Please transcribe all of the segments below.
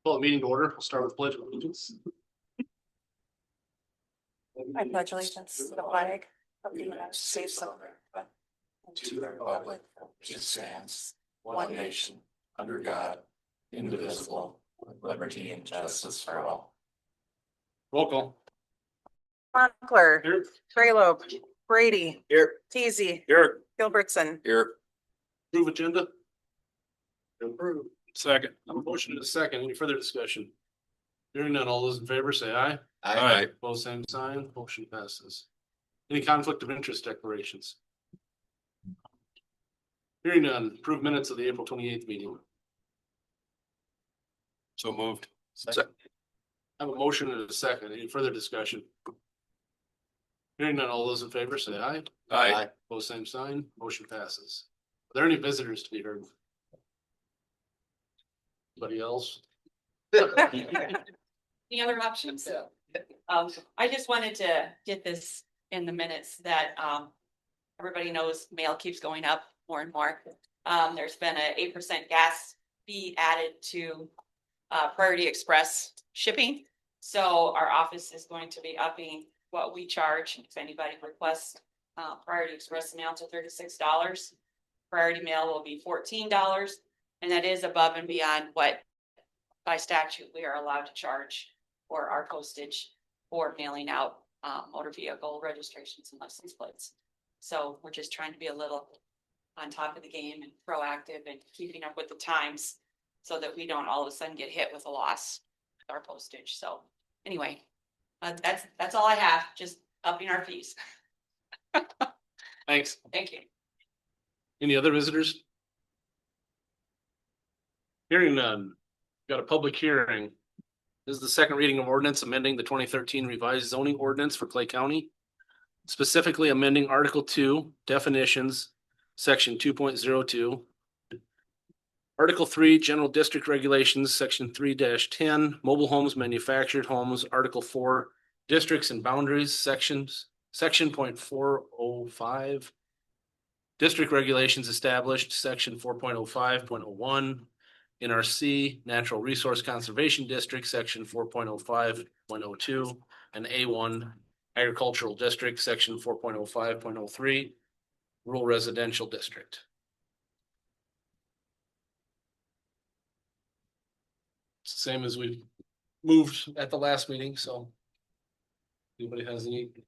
Call the meeting to order. We'll start with pledge of allegiance. I pledge allegiance to the flag of the United States of America and to the republic which stands one nation under God, indivisible, with liberty and justice for all. Roll call. Mochler, Here. Graylobe, Brady, Here. Teasy, Here. Gilbertson. Here. Approve agenda. Approve. Second. A motion and a second. Any further discussion? Hearing none, all those in favor say aye. Aye. Both same sign, motion passes. Any conflict of interest declarations? Hearing none, approve minutes of the April 28th meeting. So moved. Second. I have a motion and a second. Any further discussion? Hearing none, all those in favor say aye. Aye. Both same sign, motion passes. Are there any visitors to be heard? Anybody else? Any other options? I just wanted to get this in the minutes that, everybody knows mail keeps going up more and more. There's been an 8% gas fee added to, Priority Express shipping. So our office is going to be upping what we charge. If anybody requests, Priority Express mail to $36. Priority mail will be $14. And that is above and beyond what by statute we are allowed to charge for our postage for mailing out motor vehicle registrations and license plates. So we're just trying to be a little on top of the game and proactive and keeping up with the times so that we don't all of a sudden get hit with a loss with our postage. So anyway, that's all I have, just upping our fees. Thanks. Thank you. Any other visitors? Hearing none. Got a public hearing. This is the second reading of ordinance amending the 2013 revised zoning ordinance for Clay County. Specifically amending Article 2 definitions, Section 2.02. Article 3 General District Regulations, Section 3-10 Mobile Homes, Manufactured Homes, Article 4 Districts and Boundaries, Section 405. District Regulations Established, Section 4.05.01. NRC Natural Resource Conservation District, Section 4.05.02, and A1 Agricultural District, Section 4.05.03, Rural Residential District. It's the same as we moved at the last meeting, so. Anybody has anything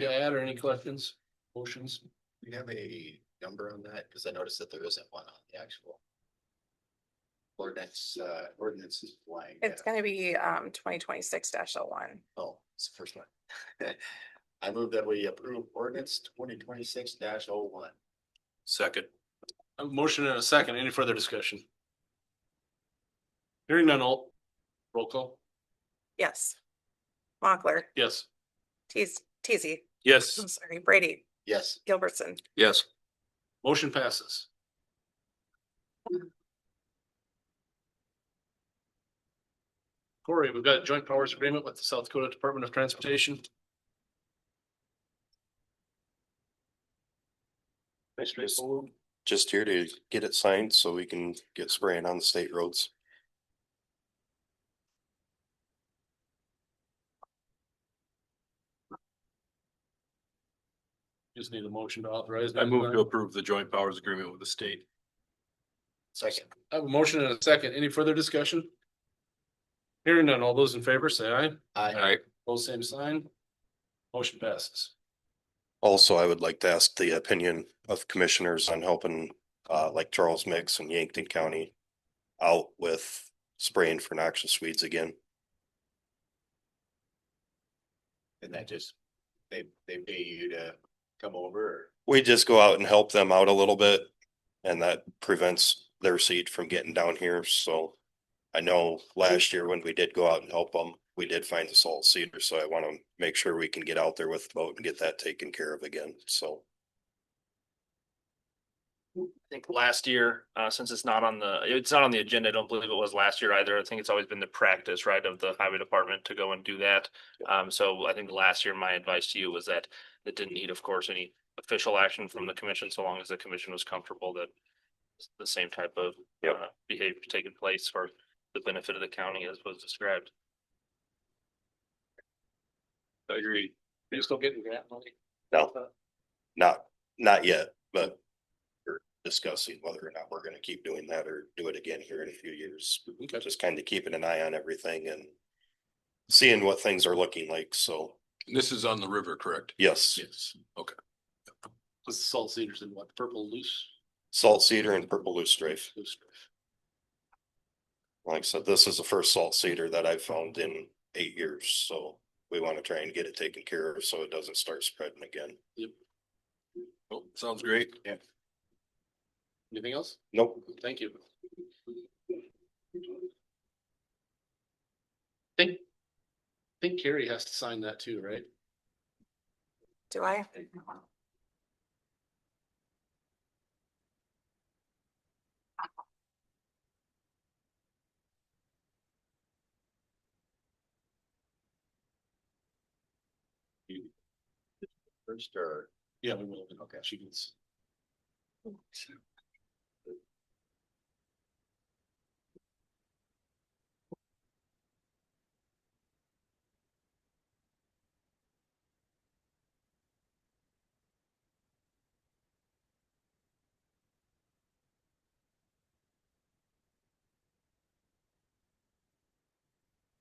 to add or any questions, motions? Do you have a number on that? Because I noticed that there isn't one on the actual ordinance is blank. It's gonna be 2026-01. Oh, it's the first one. I move that we approve ordinance 2026-01. Second. A motion and a second. Any further discussion? Hearing none, all roll call. Yes. Mochler, Yes. Teasy, Yes. I'm sorry, Brady, Yes. Gilbertson. Yes. Motion passes. Corey, we've got a joint powers agreement with the South Dakota Department of Transportation. Pretty straightforward. Just here to get it signed so we can get spraying on the state roads. Just need a motion to authorize. I move to approve the joint powers agreement with the state. Second. I have a motion and a second. Any further discussion? Hearing none, all those in favor say aye. Aye. Both same sign. Motion passes. Also, I would like to ask the opinion of commissioners on helping like Charles Mix and Yankton County out with spraying for noxious weeds again. And that just, they pay you to come over or? We just go out and help them out a little bit, and that prevents their seed from getting down here. So I know last year when we did go out and help them, we did find the salt cedar. So I want to make sure we can get out there with the boat and get that taken care of again. So I think last year, since it's not on the agenda, I don't believe it was last year either. I think it's always been the practice, right, of the highway department to go and do that. So I think last year, my advice to you was that it didn't need, of course, any official action from the commission, so long as the commission was comfortable that the same type of behavior taking place for the benefit of the county as was described. I agree. Are you still getting grant money? No, not yet, but we're discussing whether or not we're gonna keep doing that or do it again here in a few years. Okay. Just kind of keeping an eye on everything and seeing what things are looking like. So, This is on the river, correct? yes, Yes. Okay. Was the salt cedars in what, purple loose? salt cedar and purple loosestrife. Loose strife. Like I said, this is the first salt cedar that I've found in 8 years, so we want to try and get it taken care of so it doesn't start spreading again. Oh, sounds great. Yeah. Anything else? Nope. Thank you. Think Carrie has to sign that too, right? Do I? First or? Yeah, we will. Okay, she gets.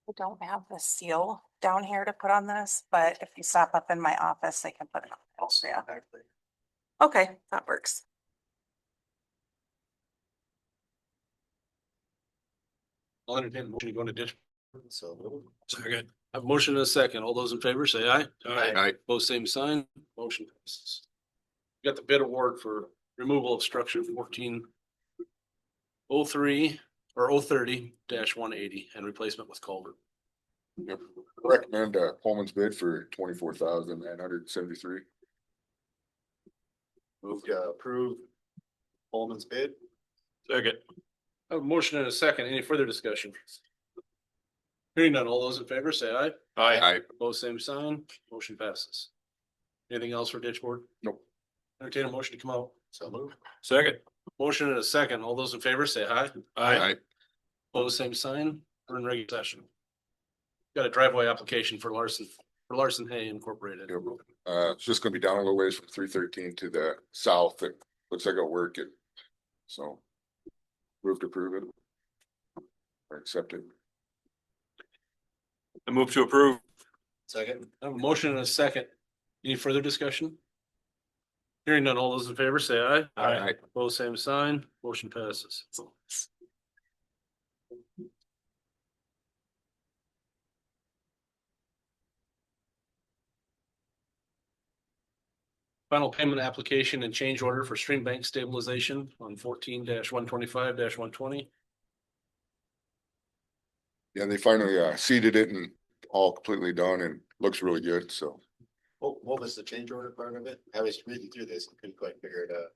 I don't have the seal down here to put on this, but if you stop up in my office, I can put it on. Yeah. Okay, that works. I'll entertain a motion to go into ditch. So. Second. I have a motion and a second. All those in favor say aye. Aye. Both same sign, motion passes. Got the bid award for removal of structure 1403 or 030-180 and replacement with culvert. Yep, recommend Coleman's bid for 24,973. Move to approve Coleman's bid. Second. I have a motion and a second. Any further discussion? Hearing none, all those in favor say aye. Aye. Both same sign, motion passes. Anything else for ditch board? Nope. Entertain a motion to come out. So move. Second. Motion and a second. All those in favor say aye. Aye. Both same sign. We're in regular session. Got a driveway application for Larson Hay Incorporated. It's just gonna be down a little ways from 313 to the south. It looks like it'll work it. So. Move to approve it. Or accept it. I move to approve. Second. I have a motion and a second. Any further discussion? Hearing none, all those in favor say aye. Aye. Both same sign, motion passes. Final payment application and change order for stream bank stabilization on 14-125-120. Yeah, they finally seeded it and all completely done and looks really good. So What was the change order part of it? I was reading through this and couldn't quite figure it out.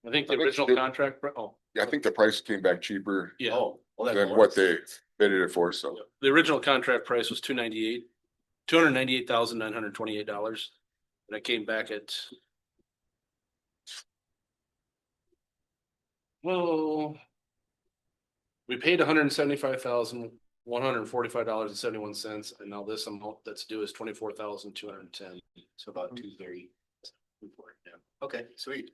I think the I think original it- contract, oh, yeah, I think the price came back cheaper yeah, Oh, well, that than works. what they bidded it for. So the original contract price was $298,928. And it came back at. Well. We paid $175,145.71, and now this amount that's due is $24,210, So about 230. Okay, sweet.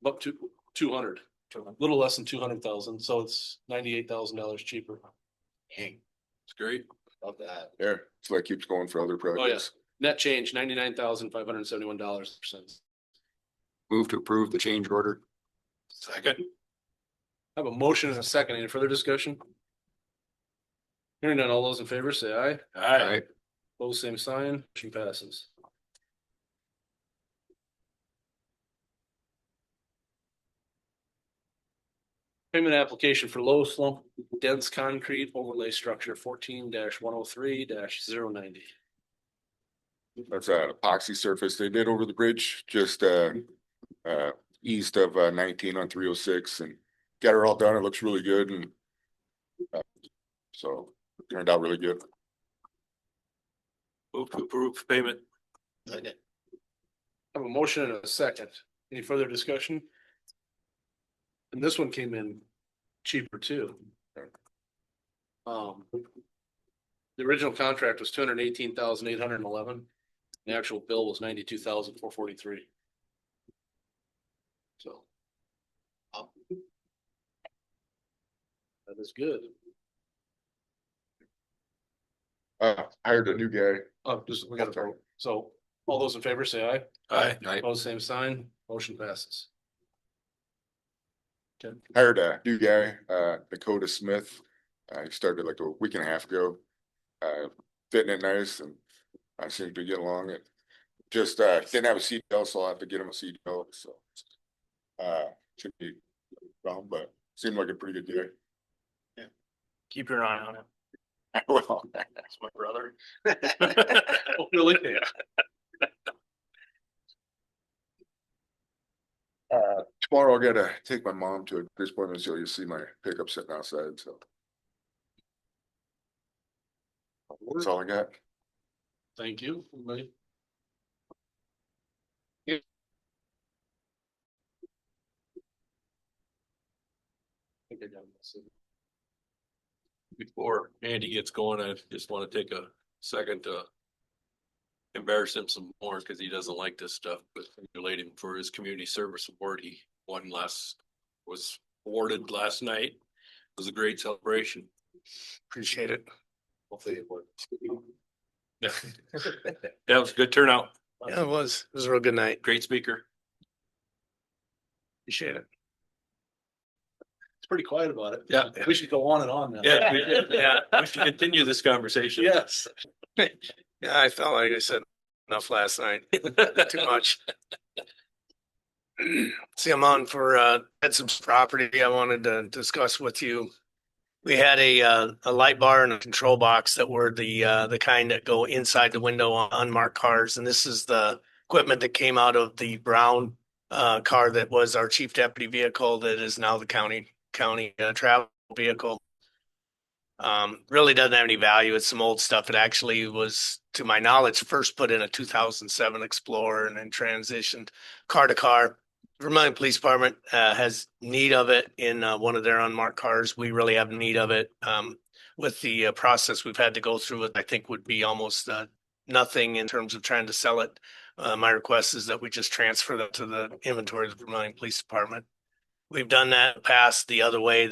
up to 200, a little less than 200,000, so it's $98,000 cheaper. Dang, It's great. love that. there, so that keeps going for other projects. Net change, $99,571. Move to approve the change order. Second. I have a motion and a second. Any further discussion? Hearing none, all those in favor say aye. Aye. Both same sign, motion passes. Payment application for low slump dense concrete overlay structure 14-103-090. That's an epoxy surface they did over the bridge, just east of 19 on 306 and got her all done. It looks really good and so turned out really good. Move to approve payment. Second. I have a motion and a second. Any further discussion? And this one came in cheaper too. The original contract was $218,811. The actual bill was $92,443. So. That is good. Hired a new guy. Oh, we got to, so all those in favor say aye. Aye. Opposed, same sign. Motion passes. Hired a new guy, Dakota Smith. He started like a week and a half ago. Fitting it nice and I seem to get along it. Just, didn't have a CDL, so I'll have to get him a CDL, so. Should be, wrong, but seemed like a pretty good guy. Keep your eye on him. Well, That's my brother. Oh, really? tomorrow I gotta take my mom to a doctor's appointment, so you'll see my pickup sitting outside, so. That's all I got. Thank you. Everybody. Before Andy gets going, I just want to take a second to embarrass him some more because he doesn't like this stuff, but congratulate him for his community service award. He was awarded last night. It was a great celebration. Appreciate it. Hopefully it works. Yeah, it was a good turnout. Yeah, it was. It was a real good night. Great speaker. Appreciate it. It's pretty quiet about it. Yeah. We should go on and on now. Yeah, we should continue this conversation. Yes. Yeah, I felt like I said enough last night. Too much. See, I'm on for had some property I wanted to discuss with you. We had a light bar and a control box that were the kind that go inside the window on unmarked cars, and this is the equipment that came out of the brown car that was our chief deputy vehicle that is now the county travel vehicle. Really doesn't have any value. It's some old stuff. It actually was, to my knowledge, first put in a 2007 Explorer and then transitioned car to car. Vermillion Police Department has need of it in one of their unmarked cars. We really have need of it. With the process we've had to go through, I think would be almost nothing in terms of trying to sell it. My request is that we just transfer that to the inventory of the Vermillion Police Department. We've done that in the past the other way.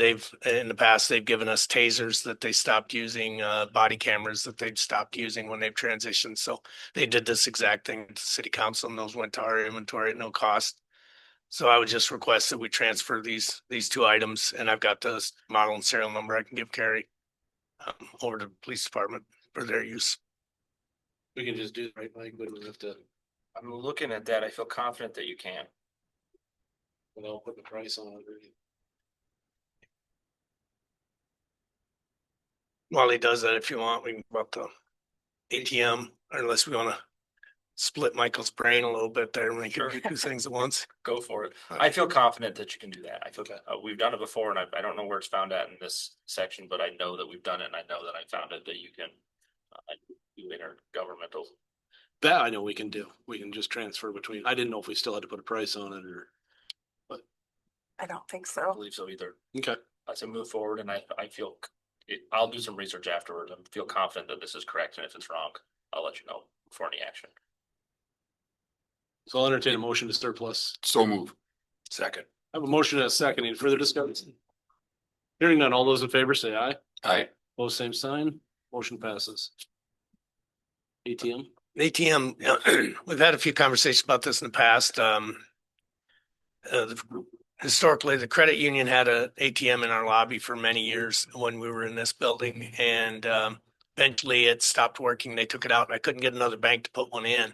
In the past, they've given us tasers that they stopped using, body cameras that they've stopped using when they've transitioned. So they did this exact thing to city council, and those went to our inventory at no cost. So I would just request that we transfer these two items, and I've got the model and serial number I can give Carrie over to the police department for their use. We can just do it, right, Mike? We don't have to, I'm looking at that. I feel confident that you can. without putting a price on it. While he does that, if you want, we can go up to ATM, unless we want to split Michael's brain a little bit there and make him do two things at once. Go for it. I feel confident that you can do that. I feel we've done it before, and I don't know where it's found at in this section, but I know that we've done it, and I know that I found it that you can do intergovernmental. That I know we can do. We can just transfer between. I didn't know if we still had to put a price on it or. I don't think I don't so. believe so either. Okay. I say move forward, and I feel I'll do some research afterwards and feel confident that this is correct, and if it's wrong, I'll let you know before any action. So I'll entertain a motion to surplus. So move. Second. I have a motion and a second. Any further discussion? Hearing none, all those in favor say aye. Aye. Both same sign. Motion passes. ATM, we've had a few conversations about this in the past. Historically, the credit union had a ATM in our lobby for many years when we were in this building, and eventually it stopped working. They took it out, and I couldn't get another bank to put one in.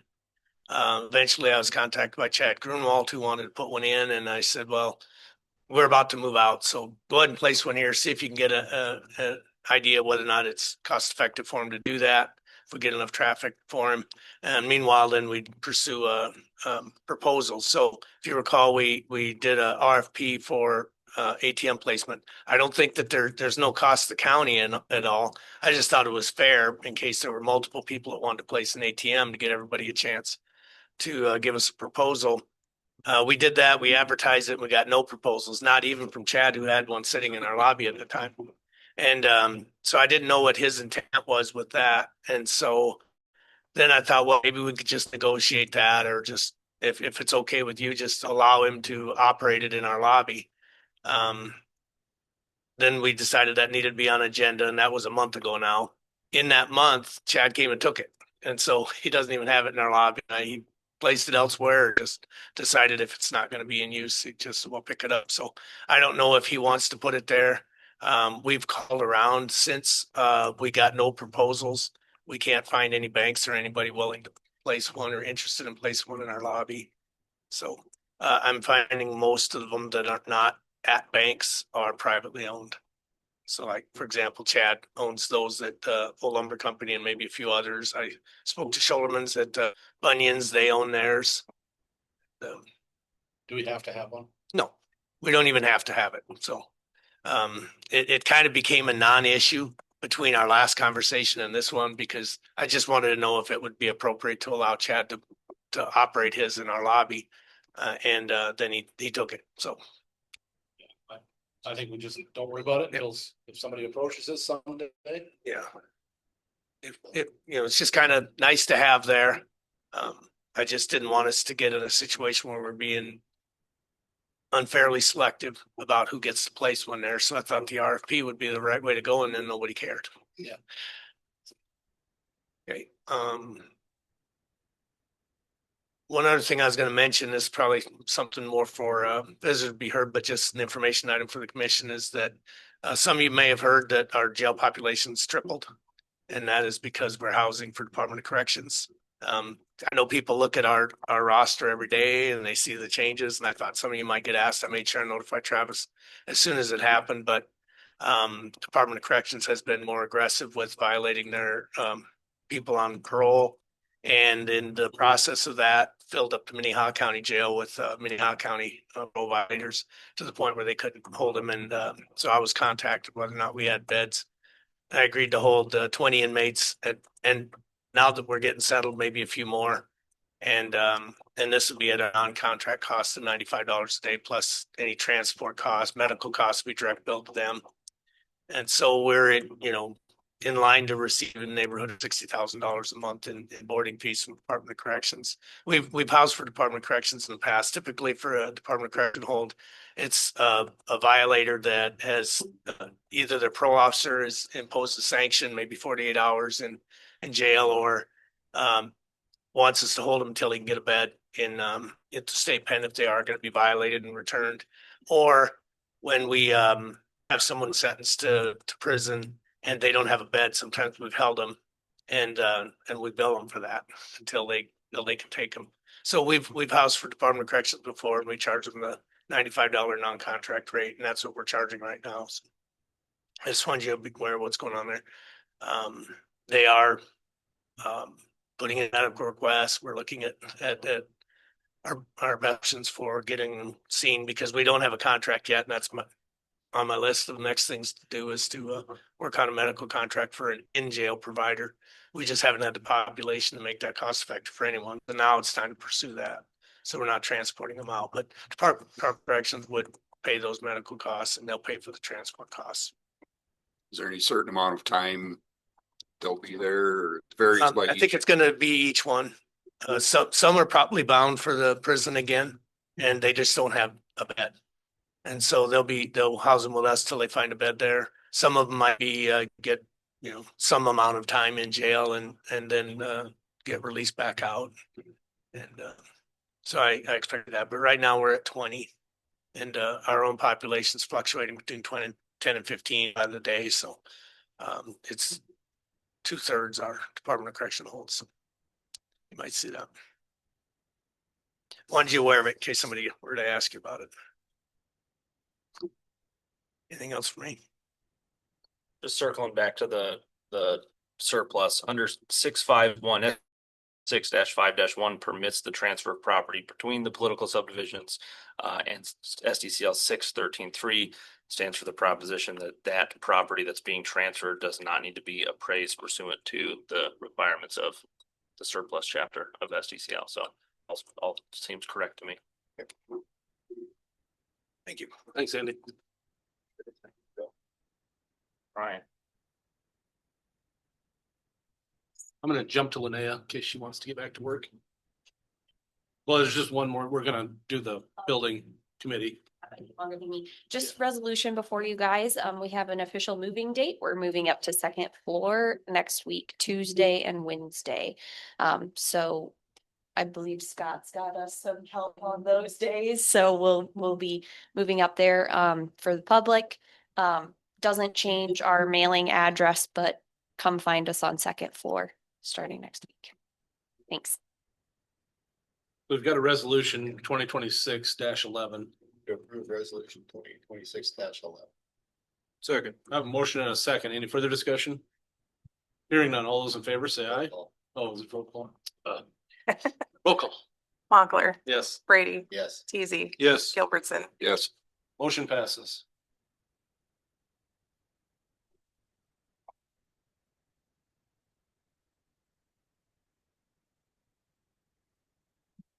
Eventually I was contacted by Chad Grunwald, who wanted to put one in, and I said, well, we're about to move out, so go ahead and place one here, see if you can get a idea whether or not it's cost effective for him to do that, if we get enough traffic for him. And meanwhile, then we'd pursue a proposal. So if you recall, we did a RFP for ATM placement. I don't think that there's no cost to the county at all. I just thought it was fair in case there were multiple people that wanted to place an ATM to get everybody a chance to give us a proposal. We did that. We advertised it. We got no proposals, not even from Chad, who had one sitting in our lobby at the time. And so I didn't know what his intent was with that. And so then I thought, well, maybe we could just negotiate that, or just if it's okay with you, just allow him to operate it in our lobby. Um, then we decided that needed to be on agenda, and that was a month ago now. In that month, Chad came and took it. And so he doesn't even have it in our lobby. He placed it elsewhere, or just decided if it's not going to be in use, he just will pick it up. So I don't know if he wants to put it there. We've called around since we got no proposals. We can't find any banks or anybody willing to place one or interested in placing one in our lobby. So I'm finding most of them that are not at banks are privately owned. So like, for example, Chad owns those at Old Lumber Company and maybe a few others. I spoke to Scholerman's at Bunyan's, they own theirs. Do we have to have one? No, we don't even have to have it. So it kind of became a non-issue between our last conversation and this one, because I just wanted to know if it would be appropriate to allow Chad to operate his in our lobby. And then he took it. So I think we just don't worry about it until if somebody approaches us someday. yeah. It's just kind of nice to have there. I just didn't want us to get in a situation where we're being unfairly selective about who gets to place one there. So I thought the RFP would be the right way to go, and then nobody cared. Yeah. Okay. One other thing I was going to mention is probably something more for visitors to be heard, but just an information item for the commission is that some of you may have heard that our jail population's tripled, and that is because we're housing for Department of Corrections. I know people look at our roster every day and they see the changes, and I thought some of you might get asked. I made sure I notified Travis as soon as it happened, but Department of Corrections has been more aggressive with violating their people on parole. And in the process of that, filled up the Minnehaha County Jail with Minnehaha County parole violators to the point where they couldn't hold them. And so I was contacted whether or not we had beds. I agreed to hold 20 inmates, and now that we're getting settled, maybe a few more. And this would be at a non-contract cost of $95 a day, plus any transport costs, medical costs we direct bill to them. And so we're in line to receive in the neighborhood of $60,000 a month in boarding fees from Department of Corrections. We've housed for Department of Corrections in the past. Typically for a Department of Correction hold, it's a violator that has either their parole officer has imposed a sanction, maybe 48 hours in jail, or wants us to hold them until he can get a bed in the state pen if they are going to be violated and returned, or when we have someone sentenced to prison and they don't have a bed. Sometimes we've held them and we bill them for that until they can take them. So we've housed for Department of Corrections before, and we charge them the $95 non-contract rate, and that's what we're charging right now. So I just wanted you to be aware of what's going on there. They are putting in medical requests. We're looking at our options for getting them seen, because we don't have a contract yet, and that's on my list of the next things to do is to work on a medical contract for an in-jail provider. We just haven't had the population to make that cost effective for anyone, but now it's time to pursue that. So we're not transporting them out, but Department of Corrections would pay those medical costs, and they'll pay for the transport costs. Is there any certain amount of time they'll be there, or it varies by I think it's going to be each one. Some are probably bound for the prison again, and they just don't have a bed. And so they'll house them with us till they find a bed there. Some of them might be get some amount of time in jail and then get released back out. And so I expect that. But right now we're at 20, and our own population is fluctuating between 10 and 15 by the day. So it's 2/3 our Department of Correction holds. So you might see that. Wanted you aware of it in case somebody were to ask you about it. Anything else for me? Just circling back to the surplus under 651 6-5-1 permits the transfer of property between the political subdivisions and SDCL 613-3 stands for the proposition that property that's being transferred does not need to be appraised pursuant to the requirements of the surplus chapter of SDCL. So all seems correct to me. Thank you. Thanks, Andy. Ryan. I'm gonna jump to Linnea in case she wants to get back to work. Well, there's just one more. We're gonna do the building committee. Longer than me. Just resolution before you guys. We have an official moving date. We're moving up to second floor next week, Tuesday and Wednesday. So I believe Scott's got us some help on those days. So we'll be moving up there for the public. Doesn't change our mailing address, but come find us on second floor starting next week. Thanks. We've got a resolution 2026-11. To approve resolution 2026-11. Second. I have a motion and a second. Any further discussion? Hearing none. All those in favor say aye. Oh, is it roll call? Roll call. Mochler, Yes. Brady, Yes. Teasy, Yes. Gilbertson. Yes. Motion passes.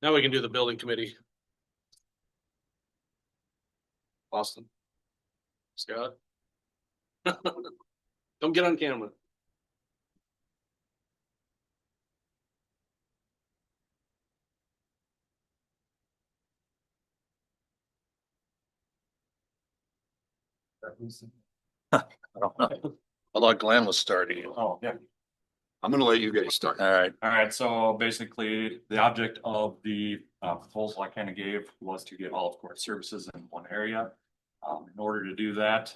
Now we can do the building committee. Austin. Scott. Don't get on camera. I thought Glenn was starting. Oh, yeah. I'm gonna let you guys start. All right. So basically, the object of the proposal I kind of gave was to get all of court services in one area. In order to do that,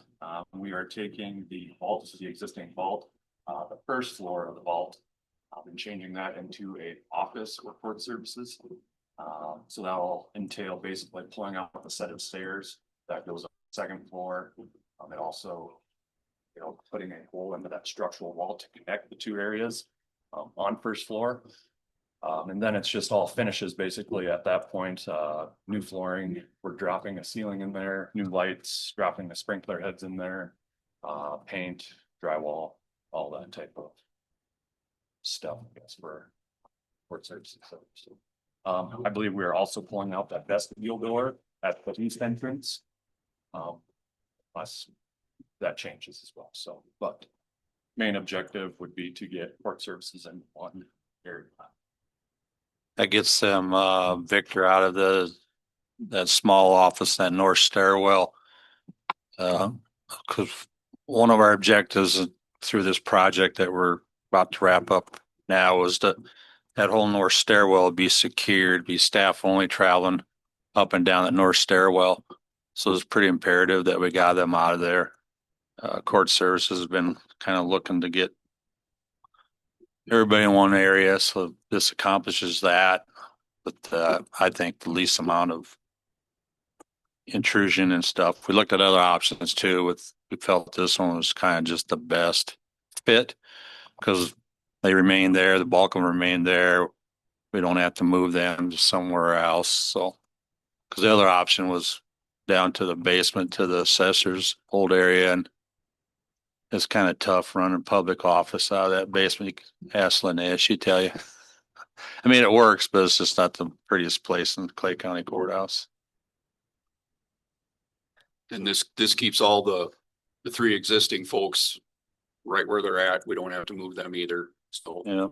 we are taking the vault, this is the existing vault, the first floor of the vault, and changing that into a office or court services. So that will entail basically pulling out a set of stairs that goes up the second floor. And also, putting a hole into that structural wall to connect the two areas on first floor. And then it's just all finishes basically at that point, new flooring, we're dropping a ceiling in there, new lights, dropping the sprinkler heads in there, paint, drywall, all that type of stuff, I guess, for court services. I believe we are also pulling out that vestibule door at the east entrance. Unless that changes as well, so, but main objective would be to get court services in one area. That gets them, Victor, out of that small office, that north stairwell. Cause one of our objectives through this project that we're about to wrap up now is that whole north stairwell be secured, be staff only traveling up and down that north stairwell. So it's pretty imperative that we got them out of there. Court services has been kind of looking to get everybody in one area, so this accomplishes that. But I think the least amount of intrusion and stuff. We looked at other options too. We felt this one was kind of just the best fit because they remain there. The bulk of them remain there. We don't have to move them to somewhere else. So, because the other option was down to the basement to the assessor's old area, and it's kind of tough running public office out of that basement. You can ask Linnea, she'd tell you. I mean, it works, but it's just not the prettiest place in Clay County Courthouse. And this keeps all the three existing folks right where they're at. We don't have to move them either. So Yeah.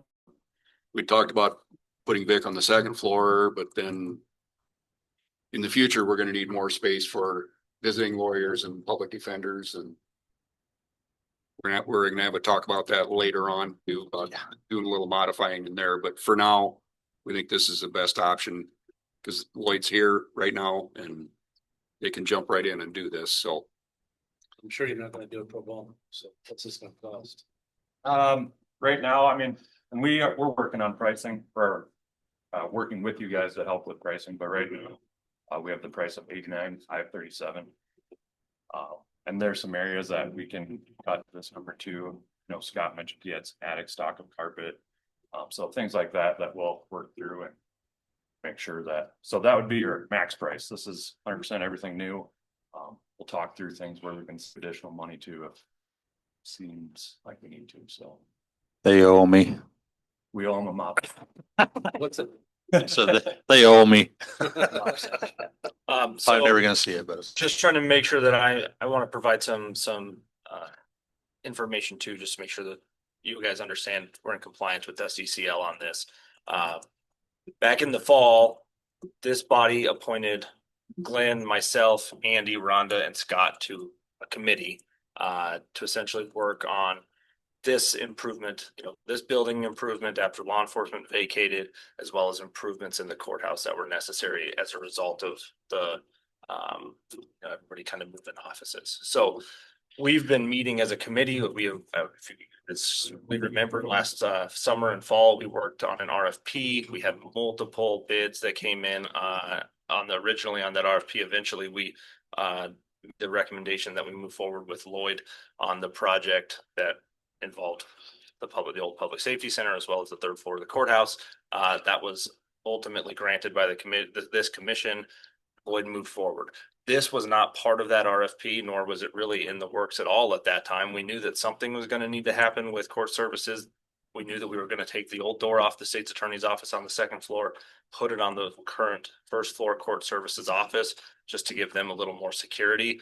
we talked about putting Vic on the second floor, but then in the future, we're gonna need more space for visiting lawyers and public defenders, and we're gonna have a talk about that later on, doing a little modifying in there, but for now, we think this is the best option because Lloyd's here right now and they can jump right in and do this, so. I'm sure you're not gonna do it pro bono, so what's this gonna cost? Right now, I mean, and we're working on pricing for working with you guys to help with pricing, but right now we have the price of $89,537. And there's some areas that we can cut this number to. Scott mentioned he has attic stock of carpet. So things like that we'll work through and make sure that, so that would be your max price. This is 100% everything new. We'll talk through things where we can save additional money to if seems like we need to, so. They owe me. We owe them up. What's it? So they owe me. So I'm never gonna see it, but just trying to make sure that I want to provide some information too, just to make sure that you guys understand we're in compliance with SDCL on this. Back in the fall, this body appointed Glenn, myself, Andy, Rhonda, and Scott to a committee to essentially work on this improvement, this building improvement after law enforcement vacated, as well as improvements in the courthouse that were necessary as a result of the everybody kind of moving offices. So we've been meeting as a committee. We have, as we remember, last summer and fall, we worked on an RFP. We had multiple bids that came in originally on that RFP. Eventually, the recommendation that we move forward with Lloyd on the project that involved the old public safety center, as well as the third floor of the courthouse. That was ultimately granted by this commission. Lloyd moved forward. This was not part of that RFP, nor was it really in the works at all at that time. We knew that something was going to need to happen with court services. We knew that we were going to take the old door off the state's attorney's office on the second floor, put it on the current first floor court services office, just to give them a little more security.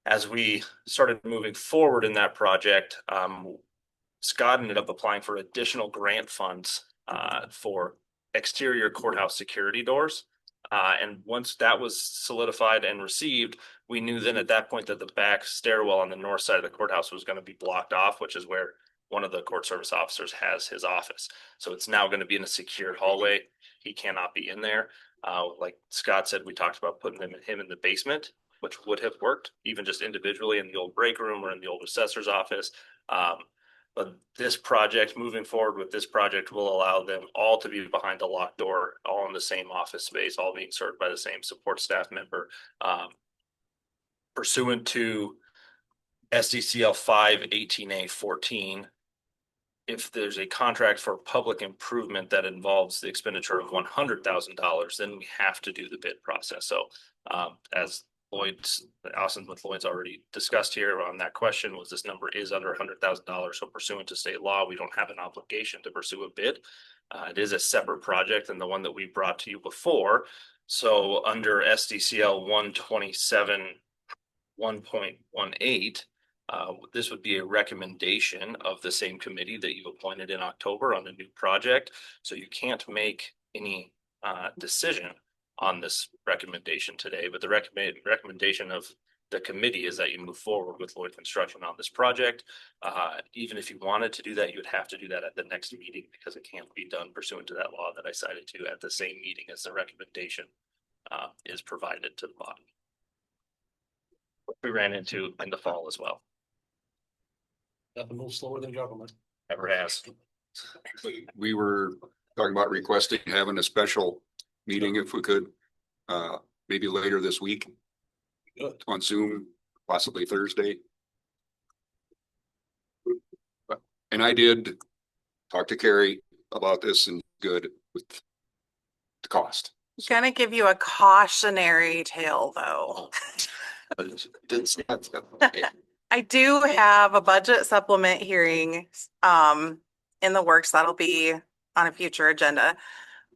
As we started moving forward in that project, Scott ended up applying for additional grant funds for exterior courthouse security doors. And once that was solidified and received, we knew then at that point that the back stairwell on the north side of the courthouse was going to be blocked off, which is where one of the court service officers has his office. So it's now going to be in a secured hallway. He cannot be in there. Like Scott said, we talked about putting him in the basement, which would have worked even just individually in the old break room or in the old assessor's office. But this project, moving forward with this project, will allow them all to be behind a locked door, all in the same office space, all being served by the same support staff member. Pursuant to SDCL 518A14, if there's a contract for public improvement that involves the expenditure of $100,000, then we have to do the bid process. So as Austin with Lloyd's already discussed here on that question, was this number is under $100,000. So pursuant to state law, we don't have an obligation to pursue a bid. It is a separate project than the one that we brought to you before. So under SDCL 127 1.18, this would be a recommendation of the same committee that you appointed in October on the new project. So you can't make any decision on this recommendation today, but the recommendation of the committee is that you move forward with Lloyd Construction on this project. Even if you wanted to do that, you would have to do that at the next meeting because it can't be done pursuant to that law that I cited to at the same meeting as the recommendation is provided to the body. We ran into in the fall as well. Nothing moves slower than government. Ever has. We were talking about requesting having a special meeting if we could, maybe later this week. Good. On Zoom, possibly Thursday. And I did talk to Carrie about this and good with the cost. Gonna give you a cautionary tale though. I do have a budget supplement hearing in the works that'll be on a future agenda.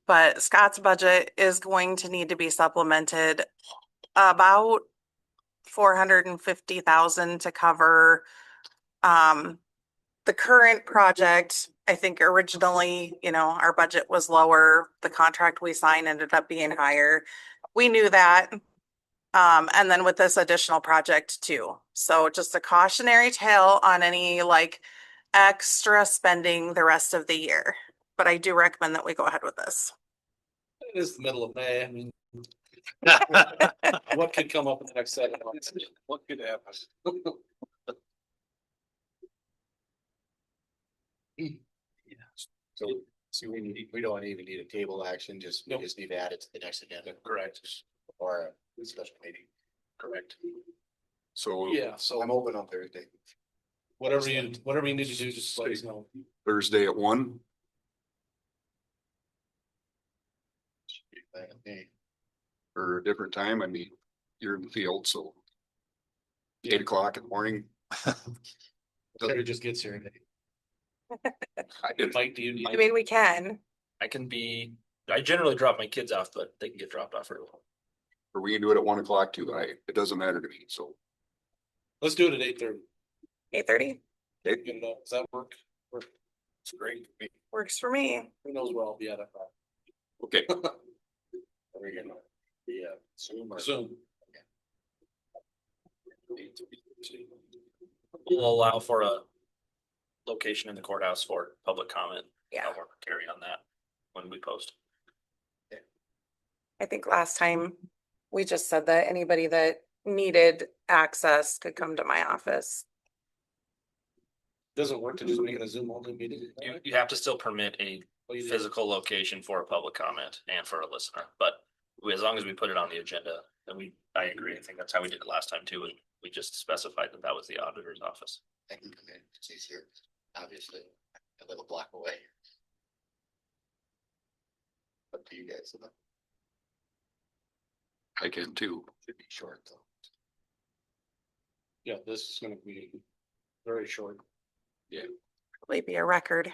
But Scott's budget is going to need to be supplemented about 450,000 to cover the current project. I think originally, our budget was lower. The contract we signed ended up being higher. We knew that. And then with this additional project too. So just a cautionary tale on any extra spending the rest of the year. But I do recommend that we go ahead with this. It is the middle of May. I mean, what could come up in the next 7 months? What could happen? So we don't even need a table action, we just need to add it to the next agenda. Correct. Or a special meeting. Correct. So Yeah, so I'm open on Thursday. whatever you need to do, just let us know. Thursday at 1. Or a different time. I mean, you're in the field, so 8 o'clock in the morning. Terry just gets here. I did. Mike, do you need? I mean, we can. I generally drop my kids off, but they can get dropped off early. Or we can do it at 1 o'clock too. It doesn't matter to me. So Let's do it at 8:30. 8:30? Does that work? It's great. Works for me. Who knows where I'll be at? Okay. We're gonna, Zoom or? Zoom. We'll allow for a location in the courthouse for public comment. Yeah. I'll work with Carrie on that when we post. I think last time we just said that anybody that needed access could come to my office. Doesn't work to just make it a Zoom only meeting. You have to still permit a Oh, you do? physical location for a public comment and for a listener, but as long as we put it on the agenda, then I agree. I think that's how we did it last time too, and we just specified that that was the auditor's office. I can come in, it's easier, obviously, I live a block away. Up to you guys, I can too. should be short though. Yeah, this is gonna be very short. Probably be a record.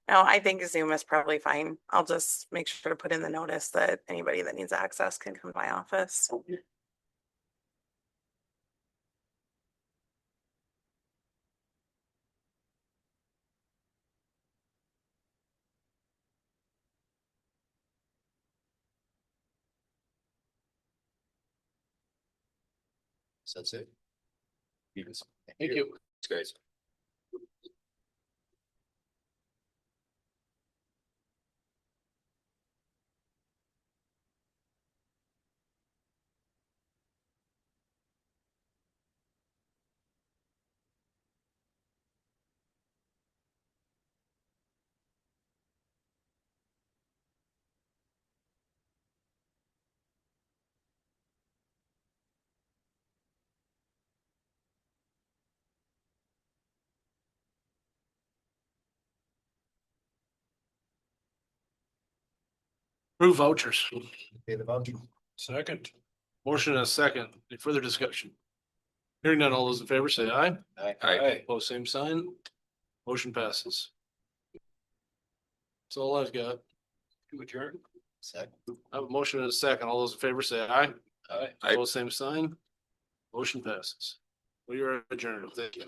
No, I think Zoom is probably fine. I'll just make sure to put in the notice that anybody that needs access can come to my office. So that's it. Thank you. Guys. Approve vouchers. Pay the voucher. Second. Motion and a second. Any further discussion? Hearing none, all those in favor say aye. Aye. Opposed, same sign. Motion passes. That's all I've got. To adjourn. Second. I have a motion and a second. All those in favor say aye. Aye. Aye. Opposed, same sign. Motion passes. We are adjourned. Thank you.